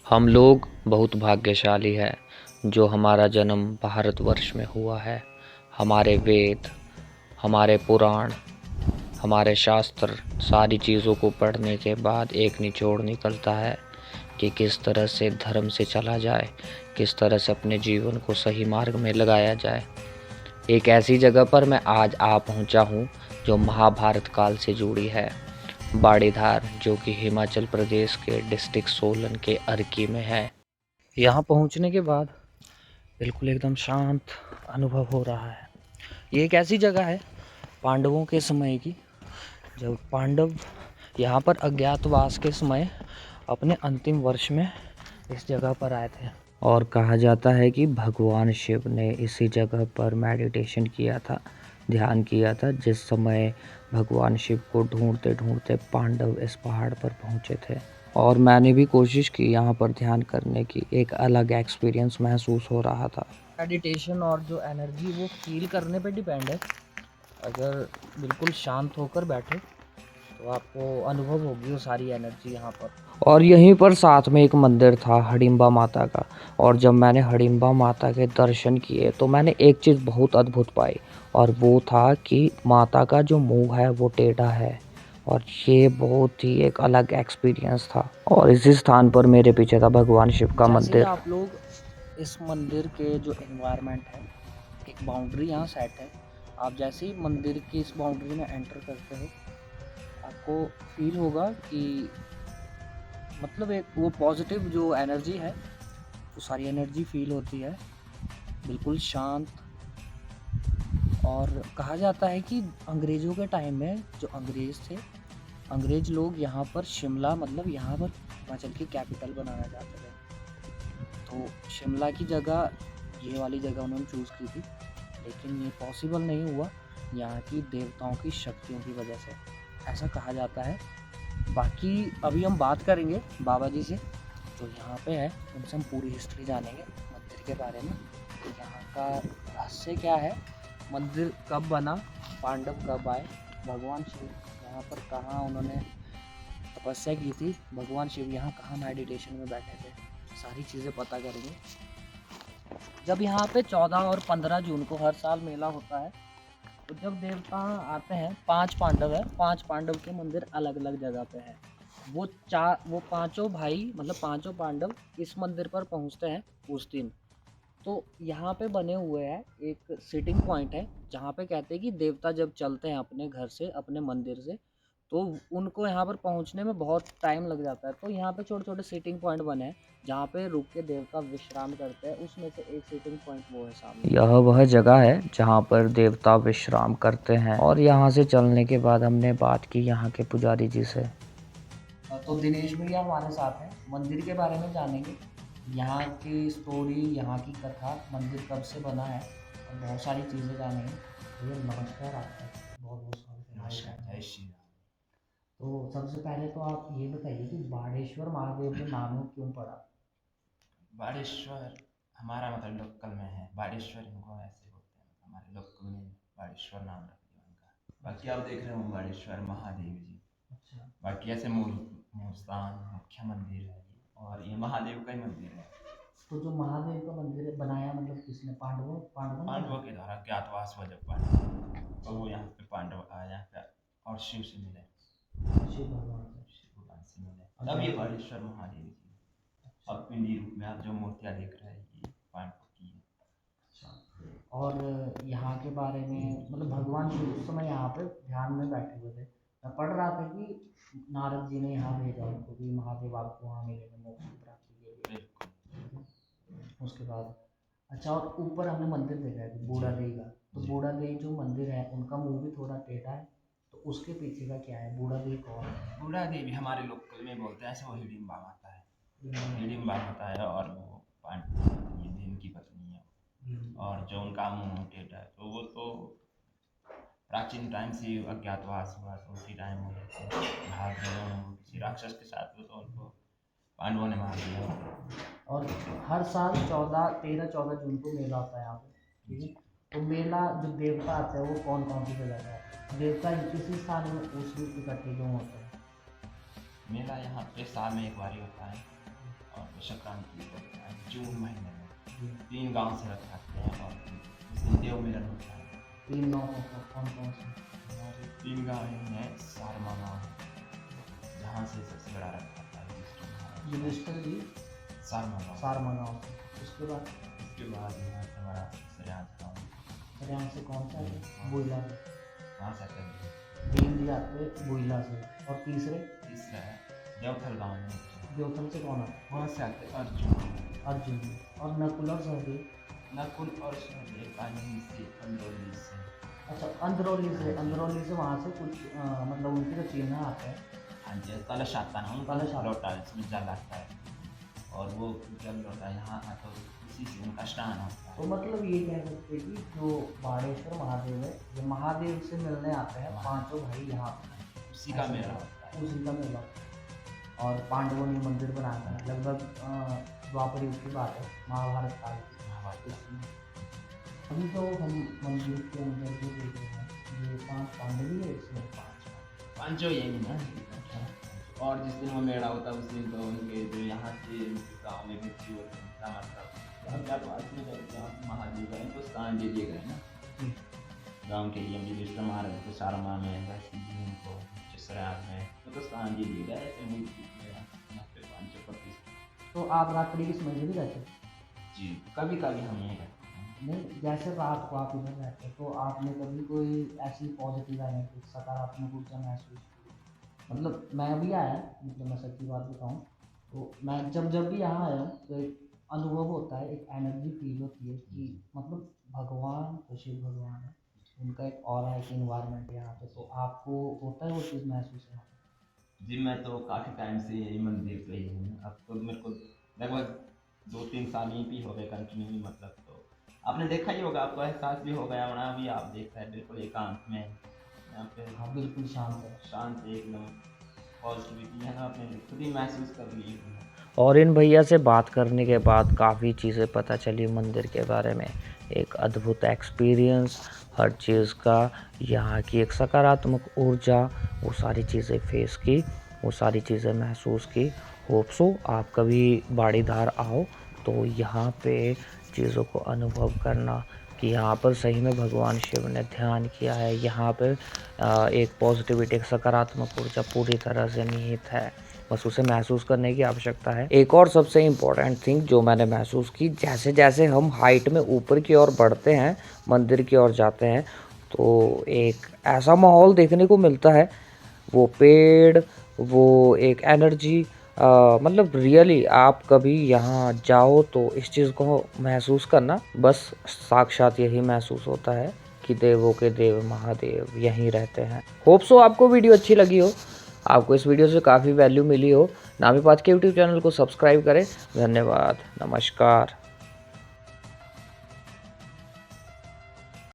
हम लोग बहुत भाग्यशाली हैं जो हमारा जन्म भारतवर्ष में हुआ है। हमारे वेद, हमारे पुराण, हमारे शास्त्र, सारी चीज़ों को पढ़ने के बाद एक निचोड़ निकलता है कि किस तरह से धर्म से चला जाए, किस तरह से अपने जीवन को सही मार्ग में लगाया जाए। एक ऐसी जगह पर मैं आज आ पहुंचा हूं जो महाभारत काल से जुड़ी है, बाड़ीधार, जो कि हिमाचल प्रदेश के डिस्ट्रिक्ट सोलन के अर्की में है। यहाँ पहुँचने के बाद बिल्कुल एकदम शांत अनुभव हो रहा है। ये एक ऐसी जगह है पांडवों के समय की, जब पांडव यहाँ पर अज्ञातवास के समय अपने अंतिम वर्ष में इस जगह पर आए थे। और कहा जाता है कि भगवान शिव ने इसी जगह पर मेडिटेशन किया था, ध्यान किया था, जिस समय भगवान शिव को ढूंढते ढूंढते पांडव इस पहाड़ पर पहुँचे थे। और मैंने भी कोशिश की यहाँ पर ध्यान करने की, एक अलग एक्सपीरियंस महसूस हो रहा था। मेडिटेशन और जो एनर्जी वो फील करने पे डिपेंड है। अगर बिल्कुल शांत होकर बैठे तो आपको अनुभव होगी वो सारी एनर्जी यहाँ पर। और यहीं पर साथ में एक मंदिर था हडिम्बा माता का, और जब मैंने हडिम्बा माता के दर्शन किए तो मैंने एक चीज़ बहुत अद्भुत पाई, और वो था कि माता का जो मुंह है वो टेढ़ा है। और ये बहुत ही एक अलग एक्सपीरियंस था। और इसी स्थान पर मेरे पीछे था भगवान शिव का मंदिर। आप लोग इस मंदिर के जो एनवायरनमेंट है, एक बाउंड्री यहाँ सेट है। आप जैसे ही मंदिर की इस बाउंड्री में एंटर करते हो, आपको फील होगा कि मतलब एक वो पॉजिटिव जो एनर्जी है, वो सारी एनर्जी फील होती है, बिल्कुल शांत। और कहा जाता है कि अंग्रेज़ों के टाइम में जो अंग्रेज़ थे, अंग्रेज़ लोग यहाँ पर शिमला, मतलब यहाँ पर हिमाचल की कैपिटल बनाना चाहते थे। तो शिमला की जगह, ये वाली जगह उन्होंने चूज़ की थी, लेकिन ये पॉसिबल नहीं हुआ यहाँ की देवताओं की शक्तियों की वजह से, ऐसा कहा जाता है। बाकी अभी हम बात करेंगे बाबा जी से जो यहाँ पे है, उनसे हम पूरी हिस्ट्री जानेंगे मंदिर के बारे में। तो यहाँ का रहस्य क्या है, मंदिर कब बना, पांडव कब आए, भगवान शिव यहाँ पर कहाँ उन्होंने तपस्या की थी, भगवान शिव यहाँ कहाँ मेडिटेशन में बैठे थे, सारी चीज़ें पता करेंगे। जब यहाँ पे 14 और 15 जून को हर साल मेला होता है, तो जब देवता आते हैं, 5 पांडव है, 5 पांडव के मंदिर अलग अलग जगह पे है। वो पांचों भाई, मतलब पांचों पांडव इस मंदिर पर पहुंचते हैं उस दिन। तो यहाँ पे बने हुए हैं, एक सिटिंग पॉइंट है जहाँ पे कहते हैं कि देवता जब चलते हैं अपने घर से, अपने मंदिर से, तो उनको यहाँ पर पहुँचने में बहुत टाइम लग जाता है। तो यहाँ पे छोटे छोटे सिटिंग पॉइंट बने हैं जहाँ पे रुक के देवता विश्राम करते हैं। उसमें से एक सिटिंग पॉइंट वो है सामने। यह वह जगह है जहाँ पर देवता विश्राम करते हैं। और यहाँ से चलने के बाद हमने बात की यहाँ के पुजारी जी से। तो दिनेश भैया हमारे साथ हैं, मंदिर के बारे में जानेंगे, यहाँ की स्टोरी, यहाँ की कथा, मंदिर कब से बना है, और बहुत सारी चीज़ें जानेंगे। भैया नमस्कार, आपका बहुत बहुत स्वागत है। नमस्कार, जय श्री राम। तो सबसे पहले तो आप ये बताइए कि बाड़ेश्वर महादेव के नाम क्यों पड़ा? बाड़ेश्वर हमारा मतलब लोकल में है, बाड़ेश्वर इनको ऐसे बोलते हैं, मतलब हमारे लोकल में बाड़ेश्वर नाम रख दिया उनका। बाकी आप देख रहे हो बाड़ेश्वर महादेव जी। अच्छा। बाकी ऐसे मूल स्थान मुख्य मंदिर है ये, और ये महादेव का ही मंदिर है। तो जो महादेव का मंदिर बनाया, मतलब किसने, पांडवों पांडवों ने पांडवों बनाया? के द्वारा ज्ञातवास हुआ जब पांडव, तो वो यहाँ पे पांडव आए यहाँ पे और शिव से मिले, शिव भगवान से। शिव भगवान से मिले, तब ये बाड़ेश्वर महादेव जी। अब पिंडी रूप में आप जो मूर्तियाँ देख रहे हैं ये पांडवों की है। और यहाँ के बारे में, मतलब भगवान शिव उस समय यहाँ पे ध्यान में बैठे हुए थे। मैं पढ़ रहा था कि नारद जी ने यहाँ भेजा उनको कि महादेव आपको वहाँ मिलेंगे मोक्ष की प्राप्ति के लिए। बिल्कुल। उसके बाद अच्छा, और ऊपर हमने मंदिर देखा है कि बूढ़ा देवी का, तो जी। बूढ़ा देवी जो मंदिर है उनका मुंह भी थोड़ा टेढ़ा है, तो उसके पीछे का क्या है, बूढ़ा देवी कौन है? बूढ़ा देवी हमारे लोकल में बोलते हैं ऐसे, वो हिडिम्बा माता है। हिडिम्बा माता है, और वो ये भीम की पत्नी है, और जो उनका मुंह टेढ़ा है, तो वो तो प्राचीन टाइम से अज्ञातवास हुआ, तो उसी टाइम वो भाग गए हों किसी राक्षस के साथ, तो उनको पांडवों ने मार दिया। और हर साल 13-14 जून को मेला होता है यहाँ पे, ठीक है। तो मेला जो देवता आते हैं वो कौन कौन सी जगह का है, देवता किसी स्थान में उस इकट्ठे क्यों होते हैं? मेला यहाँ पे साल में एक बार ही होता है, और संक्रांति करते हैं जून महीने में 3 गांव से रथ आते हैं और उस दिन देव मिलन होता है। 3 गाँव कौन कौन से? हमारे 3 गाँव हैं, सारमा गाँव जहाँ से सबसे बड़ा रथ आता है युधिष्ठिर जी सारमा गाँव। सारमा गाँव से। उसके बाद यहाँ से हमारा सरियाज गाँव, हरियाणा से कौन सा है? बुइला से। वहाँ से आते हैं। 3 जी आते हैं बुइला से। और तीसरा है देवथल गाँव में, देवथल से कौन है? वहाँ से आते हैं अर्जुन जी। और नकुल और सहदेव? नकुल और सहदेव पानी से अंदरौली से। अच्छा, अंदरौली से। अंदरौली से वहाँ से कुछ मतलब उनके जो चिन्ह आते हैं। हाँ जी, कलश आता है ना, कलश आता है। लौटा इसमें जल आता है और वो जल लौटा यहाँ आता है, इसी से उनका स्नान होता है। तो मतलब ये कह सकते हैं कि जो बाड़ेश्वर महादेव है, ये महादेव से मिलने आते हैं पांचों भाई यहाँ पे, उसी का मेला होता है। उसी का मेला। और पांडवों ने मंदिर बनाया था, लगभग द्वापर युग की बात है, महाभारत काल की। अभी तो हम मंदिर के अंदर जो देख रहे हैं, ये 5 पांडव ही है इसमें। पांचों यही ना। और जिस दिन वो मेला होता है उस दिन तो उनके जो यहाँ से गाँव में मृत्यु होती है, जब महादेव गए तो स्थान दे दिए गए ना गाँव के लिए। युधिष्ठिर महाराज को सारमा में, को सरियाज में तो स्थान दे दिए गए। ऐसे मूर्ति तो आप रात्रि किस मंदिर में रहते? जी, कभी कभी हम यहीं रहते हैं। नहीं, जैसे रात को आप इधर रहते तो आपने कभी कोई ऐसी पॉजिटिव एनर्जी, सकारात्मक ऊर्जा महसूस की? मतलब मैं भी आया, मतलब मैं सच्ची बात बताऊं तो मैं जब भी यहाँ आया हूँ तो एक अनुभव होता है, एक एनर्जी फील होती है कि मतलब भगवान तो शिव भगवान है, उनका एक ऑरा, एक इन्वायरमेंट है यहाँ पे। तो आपको होता है वो चीज़ महसूस यहाँ पे? जी, मैं तो काफ़ी टाइम से यही मंदिर पे ही हूँ। अब तो मेरे को लगभग 2-3 साल ही भी हो गए कंटिन्यू, मतलब तो आपने देखा ही होगा, आपको एहसास भी हो गया होना। अभी आप देख रहे हैं बिल्कुल एकांत में यहाँ पे। हाँ, बिल्कुल शांत है। शांत एकदम, पॉजिटिविटी है ना, आपने खुद ही महसूस कर ली है। और इन भैया से बात करने के बाद काफ़ी चीज़ें पता चली मंदिर के बारे में। एक अद्भुत एक्सपीरियंस हर चीज़ का, यहाँ की एक सकारात्मक ऊर्जा, वो सारी चीज़ें फेस की, वो सारी चीज़ें महसूस की। होप सो आप कभी बाड़ीधार आओ तो यहाँ पे चीज़ों को अनुभव करना कि यहाँ पर सही में भगवान शिव ने ध्यान किया है। यहाँ पर एक पॉजिटिविटी, एक सकारात्मक ऊर्जा पूरी तरह से निहित है, बस उसे महसूस करने की आवश्यकता है। एक और सबसे इम्पोर्टेंट थिंग जो मैंने महसूस की, जैसे जैसे हम हाइट में ऊपर की ओर बढ़ते हैं, मंदिर की ओर जाते हैं, तो एक ऐसा माहौल देखने को मिलता है, वो पेड़, वो एक एनर्जी, मतलब रियली आप कभी यहाँ जाओ तो इस चीज़ को महसूस करना, बस साक्षात यही महसूस होता है कि देवों के देव महादेव यहीं रहते हैं। होप सो आपको वीडियो अच्छी लगी हो, आपको इस वीडियो से काफ़ी वैल्यू मिली हो। नामी बात के यूट्यूब चैनल को सब्सक्राइब करें। धन्यवाद, नमस्कार।